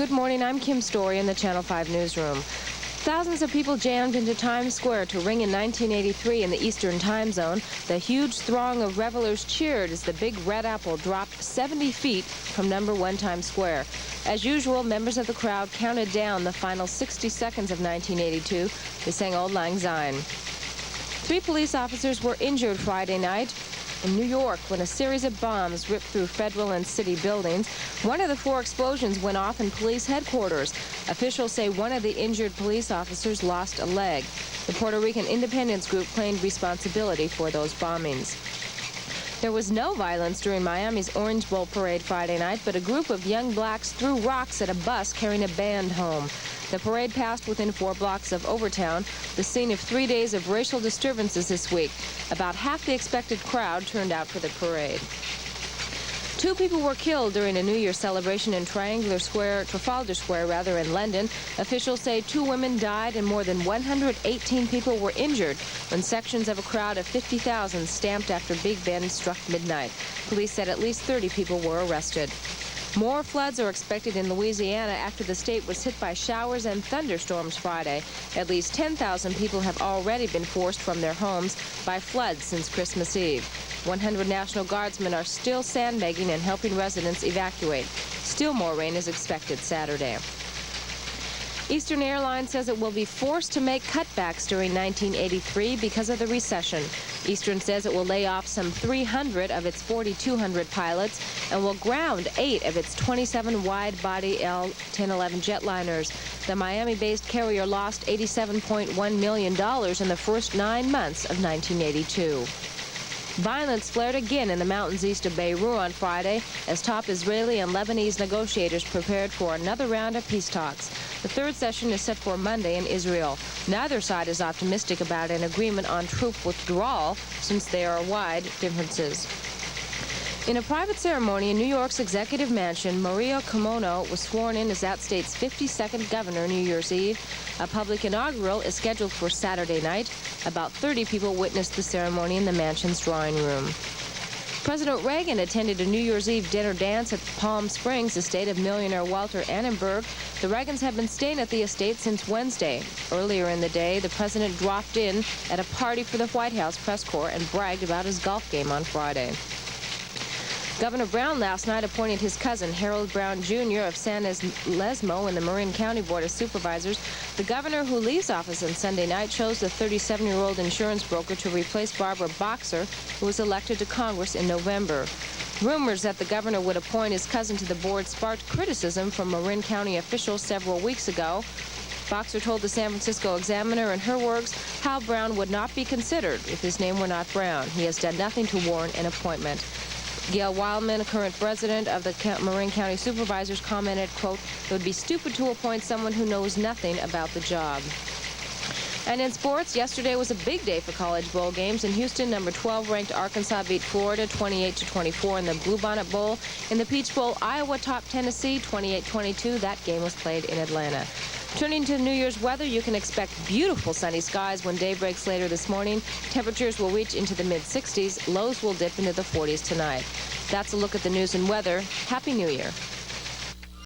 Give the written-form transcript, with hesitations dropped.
Good morning, I'm Kim Story in the Channel 5 newsroom. Thousands of people jammed into Times Square to ring in 1983 in the Eastern Time Zone. The huge throng of revelers cheered as the big red apple dropped 70 feet from #1 Times Square. As usual, members of the crowd counted down the final 60 seconds of 1982. They sang Auld Lang Syne. 3 police officers were injured Friday night in New York when a series of bombs ripped through federal and city buildings. One of the 4 explosions went off in police headquarters. Officials say one of the injured police officers lost a leg. The Puerto Rican Independence Group claimed responsibility for those bombings. There was no violence during Miami's Orange Bowl parade Friday night, but a group of young blacks threw rocks at a bus carrying a band home. The parade passed within 4 blocks of Overtown, the scene of 3 days of racial disturbances this week. About half the expected crowd turned out for the parade. 2 people were killed during a New Year's celebration in Trafalgar Square in London. Officials say 2 women died and more than 118 people were injured when sections of a crowd of 50,000 stamped after Big Ben struck midnight. Police said at least 30 people were arrested. More floods are expected in Louisiana after the state was hit by showers and thunderstorms Friday. At least 10,000 people have already been forced from their homes by floods since Christmas Eve. 100 National Guardsmen are still sandbagging and helping residents evacuate. Still more rain is expected Saturday. Eastern Airlines says it will be forced to make cutbacks during 1983 because of the recession. Eastern says it will lay off some 300 of its 4,200 pilots and will ground 8 of its 27 wide-body L-1011 jetliners. The Miami-based carrier lost $87.1 million in the first 9 months of 1982. Violence flared again in the mountains east of Beirut on Friday as top Israeli and Lebanese negotiators prepared for another round of peace talks. The 3rd session is set for Monday in Israel. Neither side is optimistic about an agreement on troop withdrawal since there are wide differences. In a private ceremony in New York's executive mansion, Maria Cuomo was sworn in as that state's 52nd governor New Year's Eve. A public inaugural is scheduled for Saturday night. About 30 people witnessed the ceremony in the mansion's drawing room. President Reagan attended a New Year's Eve dinner dance at Palm Springs estate of millionaire Walter Annenberg. The Reagans have been staying at the estate since Wednesday. Earlier in the day, the president dropped in at a party for the White House press corps and bragged about his golf game on Friday. Governor Brown last night appointed his cousin, Harold Brown Jr. of San Lesmo in the Marin County Board of Supervisors. The governor, who leaves office on Sunday night, chose the 37-year-old insurance broker to replace Barbara Boxer, who was elected to Congress in November. Rumors that the governor would appoint his cousin to the board sparked criticism from Marin County officials several weeks ago. Boxer told the San Francisco Examiner, in her words, how Brown would not be considered if his name were not Brown. He has done nothing to warrant an appointment. Gail Wildman, current president of the Marin County Supervisors, commented, quote, "It would be stupid to appoint someone who knows nothing about the job." And in sports, yesterday was a big day for college bowl games. In Houston, number 12 ranked Arkansas beat Florida 28-24 in the Bluebonnet Bowl. In the Peach Bowl, Iowa topped Tennessee 28-22. That game was played in Atlanta. Turning to New Year's weather, you can expect beautiful sunny skies when day breaks later this morning. Temperatures will reach into the mid-60s. Lows will dip into the 40s tonight. That's a look at the news and weather. Happy New Year.